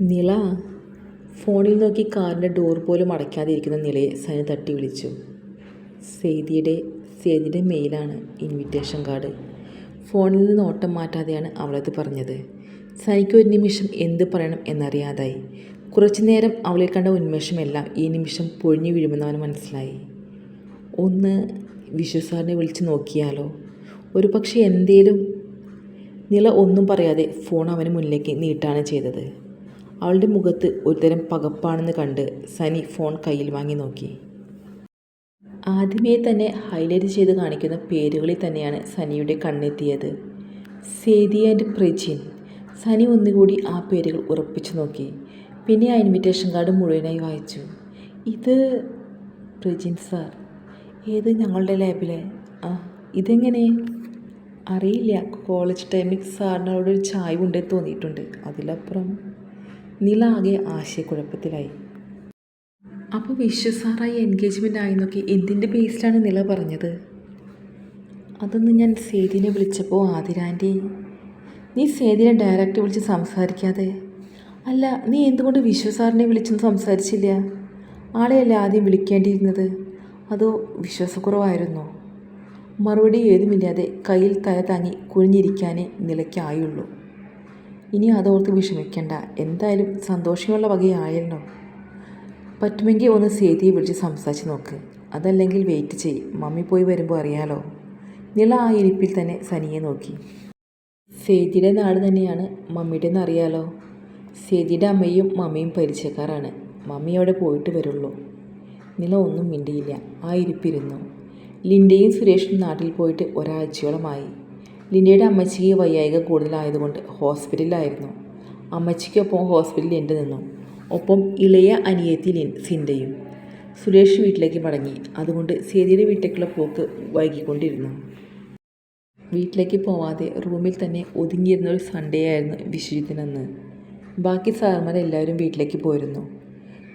നിള. ഫോണിൽ നോക്കി കാറിൻ്റെ ഡോർ പോലും അടയ്ക്കാതെ ഇരിക്കുന്ന നിളയെ സനി തട്ടി വിളിച്ചു. സേതിയുടെ മെയിലാണ് ഇൻവിറ്റേഷൻ കാർഡ്. ഫോണിൽ നിന്ന് ഓട്ടം മാറ്റാതെയാണ് അവളത് പറഞ്ഞത്. സനിക്ക് ഒരു നിമിഷം എന്ത് പറയണം എന്നറിയാതായി. കുറച്ചു നേരം അവളിൽ കണ്ട ഉന്മേഷമെല്ലാം ഈ നിമിഷം പൊഴിഞ്ഞു വീഴുമെന്ന് അവന് മനസ്സിലായി. ഒന്ന് വിശ്വ സാറിനെ വിളിച്ച് നോക്കിയാലോ? ഒരു പക്ഷേ എന്തേലും. നിള ഒന്നും പറയാതെ ഫോൺ അവന് മുന്നിലേക്ക് നീട്ടാണ് ചെയ്തത്. അവളുടെ മുഖത്ത് ഒരുതരം പകപ്പാണെന്ന് കണ്ട് സനി ഫോൺ കയ്യിൽ വാങ്ങി നോക്കി. ആദ്യമേ തന്നെ ഹൈലൈറ്റ് ചെയ്ത് കാണിക്കുന്ന പേരുകളിൽ തന്നെയാണ് സനിയുടെ കണ്ണെത്തിയത്. സേതി ആൻഡ് പ്രജിൻ. സനി ഒന്നുകൂടി ആ പേരുകൾ ഉറപ്പിച്ചു നോക്കി. പിന്നെ ആ ഇൻവിറ്റേഷൻ കാർഡ് മുഴുവനായി വായിച്ചു. ഇത് പ്രജിൻ സാർ. ഏത്? ഞങ്ങളുടെ ലാബിലെ? ഇതെങ്ങനെ? അറിയില്ല. കോളേജ് ടൈമിൽ സാറിന് അവിടെ ഒരു ചായ ഉണ്ടെന്ന് തോന്നിയിട്ടുണ്ട്. അതിലപ്പുറം. നില ആകെ ആശയക്കുഴപ്പത്തിലായി. അപ്പോൾ വിശ്വ സാറായി എൻഗേജ്മെൻ്റ് ആയി നോക്കി എന്തിൻ്റെ ബേസിലാണ് നില പറഞ്ഞത്? അതൊന്ന് ഞാൻ സേതിനെ വിളിച്ചപ്പോൾ ആതിരാൻ്റി. നീ സേതിനെ ഡയറക്റ്റ് വിളിച്ച് സംസാരിക്കാതെ? അല്ല, നീ എന്തുകൊണ്ട് വിശ്വ സാറിനെ വിളിച്ചൊന്നും സംസാരിച്ചില്ല? ആളെയല്ലേ ആദ്യം വിളിക്കേണ്ടിയിരുന്നത്? അതോ വിശ്വാസക്കുറവായിരുന്നോ? മറുപടി ഏതുമില്ലാതെ കയ്യിൽ തല താങ്ങി കുനിഞ്ഞിരിക്കാനേ നിലയ്ക്കായുള്ളൂ. ഇനി അതോർത്ത് വിഷമിക്കണ്ട. എന്തായാലും സന്തോഷമുള്ള വകയായല്ലോ. പറ്റുമെങ്കിൽ ഒന്ന് സേതിയെ വിളിച്ച് സംസാരിച്ച് നോക്ക്. അതല്ലെങ്കിൽ വെയിറ്റ് ചെയ്യ്. മമ്മി പോയി വരുമ്പോൾ അറിയാലോ. നില ആ ഇരിപ്പിൽ തന്നെ സനിയെ നോക്കി. സേതിയുടെ നാട് തന്നെയാണ് മമ്മിയുടെന്ന് അറിയാലോ. സേതിയുടെ അമ്മയും മമ്മിയും പരിചയക്കാരാണ്. മമ്മി അവിടെ പോയിട്ട് വരുള്ളൂ. നില ഒന്നും മിണ്ടിയില്ല. ആ ഇരിപ്പിരുന്നു. ലിൻഡയും സുരേഷും നാട്ടിൽ പോയിട്ട് ഒരാഴ്ചയോളമായി. ലിൻഡയുടെ അമ്മച്ചിക്ക് വയ്യായിക കൂടുതലായതുകൊണ്ട് ഹോസ്പിറ്റലിലായിരുന്നു. അമ്മച്ചിക്കൊപ്പം ഹോസ്പിറ്റലിൽ എൻ്റെ നിന്നു. ഒപ്പം ഇളയ അനിയത്തി സിൻഡയും. സുരേഷ് വീട്ടിലേക്ക് മടങ്ങി. അതുകൊണ്ട് സേതിയുടെ വീട്ടിലേക്കുള്ള പോക്ക് വൈകിക്കൊണ്ടിരുന്നു. വീട്ടിലേക്ക് പോവാതെ റൂമിൽ തന്നെ ഒതുങ്ങിയിരുന്ന ഒരു സൺഡേ ആയിരുന്നു വിശ്വജിത്തിനെന്ന്. ബാക്കി സാറന്മാരെല്ലാവരും വീട്ടിലേക്ക് പോയിരുന്നു.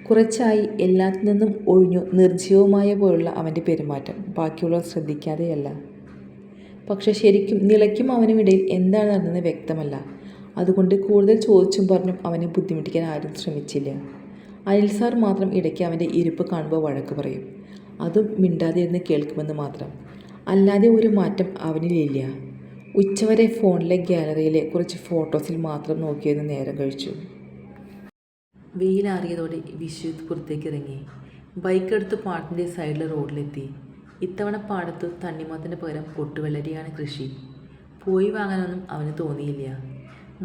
കുറച്ചായി എല്ലാത്തിൽ നിന്നും ഒഴിഞ്ഞു നിർജ്ജീവമായ പോലുള്ള അവൻ്റെ പെരുമാറ്റം ബാക്കിയുള്ളവർ ശ്രദ്ധിക്കാതെയല്ല. പക്ഷെ ശരിക്കും നിലയ്ക്കും അവനും ഇടയിൽ എന്താണ് നടന്നത് വ്യക്തമല്ല. അതുകൊണ്ട് കൂടുതൽ ചോദിച്ചും പറഞ്ഞും അവനെ ബുദ്ധിമുട്ടിക്കാൻ ആരും ശ്രമിച്ചില്ല. അനിൽ സാർ മാത്രം ഇടയ്ക്ക് അവൻ്റെ ഇരിപ്പ് കാണുമ്പോൾ വഴക്ക് പറയും. അതും മിണ്ടാതെ ഇരുന്ന് കേൾക്കുമെന്ന് മാത്രം. അല്ലാതെ ഒരു മാറ്റം അവനിലില്ല. ഉച്ചവരെ ഫോണിലെ ഗാലറിയിലെ കുറച്ച് ഫോട്ടോസിൽ മാത്രം നോക്കിയിരുന്ന് നേരം കഴിച്ചു. വെയിലാറിയതോടെ വിശ്വജിത്ത് പുറത്തേക്ക് ഇറങ്ങി. ബൈക്കെടുത്ത് പാടത്തിൻ്റെ സൈഡിലെ റോഡിലെത്തി. ഇത്തവണ പാടത്ത് തണ്ണിമത്തന് പകരം പൊട്ടുവെള്ളരിയാണ് കൃഷി. പോയി വാങ്ങാനൊന്നും അവന് തോന്നിയില്ല.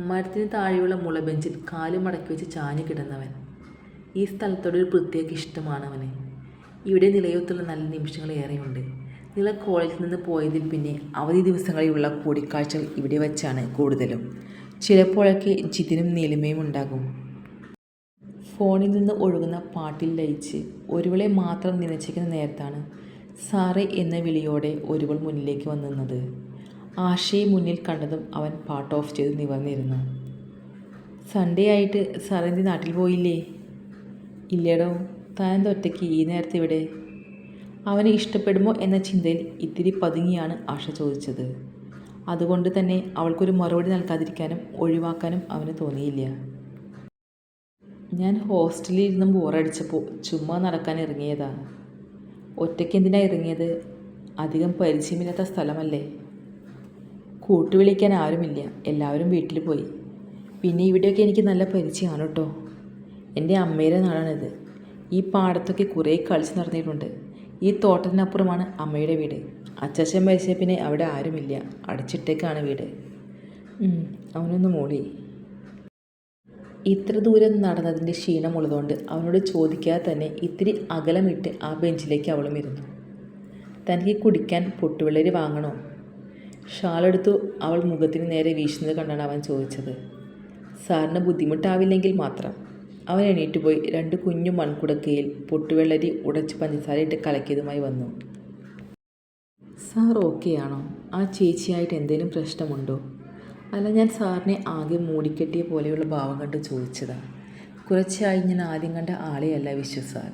മരത്തിന് താഴെയുള്ള മുളബെഞ്ചിൽ കാല് മടക്കി വെച്ച് ചാഞ്ഞു കിടന്നവൻ. ഈ സ്ഥലത്തോടെ ഒരു പ്രത്യേക ഇഷ്ടമാണ് അവന്. ഇവിടെ നിലയൊത്തുള്ള നല്ല നിമിഷങ്ങൾ ഏറെയുണ്ട്. നില കോളേജിൽ നിന്ന് പോയതിൽ പിന്നെ അവധി ദിവസങ്ങളിലുള്ള കൂടിക്കാഴ്ചകൾ ഇവിടെ വെച്ചാണ് കൂടുതലും. ചിലപ്പോഴൊക്കെ ജിതിനും നീലിമയും ഉണ്ടാകും. ഫോണിൽ നിന്ന് ഒഴുകുന്ന പാട്ടിൽ ലയിച്ച് ഒരുവളെ മാത്രം നിലച്ചിരിക്കുന്ന നേരത്താണ് സാറേ എന്ന വിളിയോടെ ഒരുവൾ മുന്നിലേക്ക് വന്നിരുന്നത്. ആശയെ മുന്നിൽ കണ്ടതും അവൻ പാട്ട് ഓഫ് ചെയ്ത് നിവർന്നിരുന്നു. സൺഡേ ആയിട്ട് സാറേന്തി നാട്ടിൽ പോയില്ലേ? ഇല്ലേടോ. താൻ ഒറ്റയ്ക്ക് ഈ നേരത്തെ ഇവിടെ? അവനെ ഇഷ്ടപ്പെടുമോ എന്ന ചിന്തയിൽ ഇത്തിരി പതുങ്ങിയാണ് ആശ ചോദിച്ചത്. അതുകൊണ്ട് തന്നെ അവൾക്കൊരു മറുപടി നൽകാതിരിക്കാനും ഒഴിവാക്കാനും അവന് തോന്നിയില്ല. ഞാൻ ഹോസ്റ്റലിൽ ഇരുന്ന് ബോറടിച്ചപ്പോൾ ചുമ്മാ നടക്കാൻ ഇറങ്ങിയതാ. ഒറ്റയ്ക്ക് എന്തിനാണ് ഇറങ്ങിയത്? അധികം പരിചയമില്ലാത്ത സ്ഥലമല്ലേ. കൂട്ടുവിളിക്കാൻ ആരുമില്ല. എല്ലാവരും വീട്ടിൽ പോയി. പിന്നെ ഇവിടെയൊക്കെ എനിക്ക് നല്ല പരിചയമാണ് കേട്ടോ. എൻ്റെ അമ്മയുടെ നാടാണിത്. ഈ പാടത്തൊക്കെ കുറേ കളിച്ച് നടന്നിട്ടുണ്ട്. ഈ തോട്ടത്തിനപ്പുറമാണ് അമ്മയുടെ വീട്. അച്ചാച്ചൻ മരിച്ച പിന്നെ അവിടെ ആരുമില്ല. അടച്ചിട്ടേക്കാണ് വീട്. അവനൊന്ന് മൂളി. ഇത്ര ദൂരം നടന്നതിൻ്റെ ക്ഷീണമുള്ളതുകൊണ്ട് അവനോട് ചോദിക്കാതെ തന്നെ ഇത്തിരി അകലമിട്ട് ആ ബെഞ്ചിലേക്ക് അവളും ഇരുന്നു. തനിക്ക് കുടിക്കാൻ പൊട്ടുവെള്ളരി വാങ്ങണോ? ഷാളെടുത്തു അവൾ മുഖത്തിന് നേരെ വീശുന്നത് കണ്ടാണ് അവൻ ചോദിച്ചത്. സാറിന് ബുദ്ധിമുട്ടാവില്ലെങ്കിൽ മാത്രം. അവൻ എണീറ്റ് പോയി 2 കുഞ്ഞു മൺകുടക്കയിൽ പൊട്ടുവെള്ളരി ഉടച്ച് പഞ്ചസാരയിട്ട് കലക്കിയതുമായി വന്നു. സാർ ഓക്കെ ആണോ? ആ ചേച്ചിയായിട്ട് എന്തെങ്കിലും പ്രശ്നമുണ്ടോ? അല്ല, ഞാൻ സാറിനെ ആകെ മൂടിക്കെട്ടിയ പോലെയുള്ള ഭാവം കണ്ട് ചോദിച്ചതാ. കുറച്ചായി ഞാൻ ആദ്യം കണ്ട ആളെയല്ല വിശ്വ സാർ.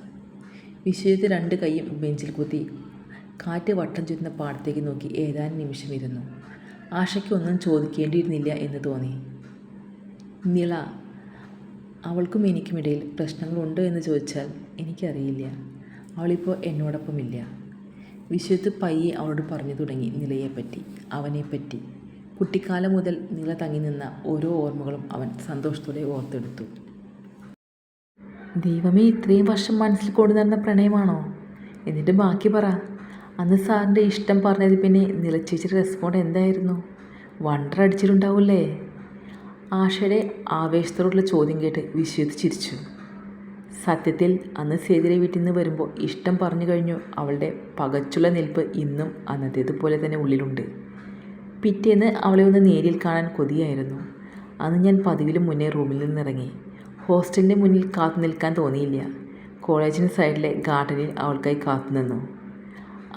വിശ്വജിത്ത് 2 കൈയും ബെഞ്ചിൽ കുത്തി കാറ്റ് വട്ടം ചുറ്റുന്ന പാടത്തേക്ക് നോക്കി ഏതാനും നിമിഷം ഇരുന്നു. ആശയ്ക്ക് ഒന്നും ചോദിക്കേണ്ടിയിരുന്നില്ല എന്ന് തോന്നി. നിള. അവൾക്കും എനിക്കുമിടയിൽ പ്രശ്നങ്ങളുണ്ടോ എന്ന് ചോദിച്ചാൽ എനിക്കറിയില്ല. അവളിപ്പോൾ എന്നോടൊപ്പമില്ല. വിശ്വത്ത് പയ്യെ അവളോട് പറഞ്ഞു തുടങ്ങി നിലയെപ്പറ്റി, അവനെപ്പറ്റി. കുട്ടിക്കാലം മുതൽ നില തങ്ങി നിന്ന ഓരോ ഓർമ്മകളും അവൻ സന്തോഷത്തോടെ ഓർത്തെടുത്തു. ദൈവമേ, ഇത്രയും വർഷം മനസ്സിൽ കൊണ്ടു നടന്ന പ്രണയമാണോ? എന്നിട്ട് ബാക്കി പറ. അന്ന് സാറിൻ്റെ ഇഷ്ടം പറഞ്ഞത് പിന്നെ നിലച്ചേച്ചിയുടെ റെസ്പോണ്ട് എന്തായിരുന്നു? വണ്ടർ അടിച്ചിട്ടുണ്ടാവൂല്ലേ? ആഷയുടെ ആവേശത്തോടുള്ള ചോദ്യം കേട്ട് വിശ്വത്ത് ചിരിച്ചു. സത്യത്തിൽ അന്ന് സേതിരെ വീട്ടിൽ നിന്ന് വരുമ്പോൾ ഇഷ്ടം പറഞ്ഞു കഴിഞ്ഞു. അവളുടെ പകച്ചുള്ള നിൽപ്പ് ഇന്നും അന്നത്തേതുപോലെ തന്നെ ഉള്ളിലുണ്ട്. പിറ്റേന്ന് അവളെ ഒന്ന് നേരിൽ കാണാൻ കൊതിയായിരുന്നു. അന്ന് ഞാൻ പതിവിലും മുന്നേ റൂമിൽ നിന്നിറങ്ങി. ഹോസ്റ്റലിൻ്റെ മുന്നിൽ കാത്തു നിൽക്കാൻ തോന്നിയില്ല. കോളേജിന് സൈഡിലെ ഗാർഡനിൽ അവൾക്കായി കാത്തുനിന്നു.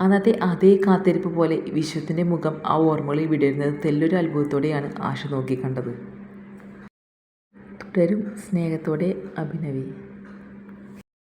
അന്നത്തെ അതേ കാത്തിരിപ്പ് പോലെ വിശ്വത്തിൻ്റെ മുഖം ആ ഓർമ്മകളിൽ വിടരുന്നത് തെല്ലൊരു അത്ഭുതത്തോടെയാണ് ആശ നോക്കിക്കണ്ടത്. തുടരും. സ്നേഹത്തോടെ, അഭിനവി.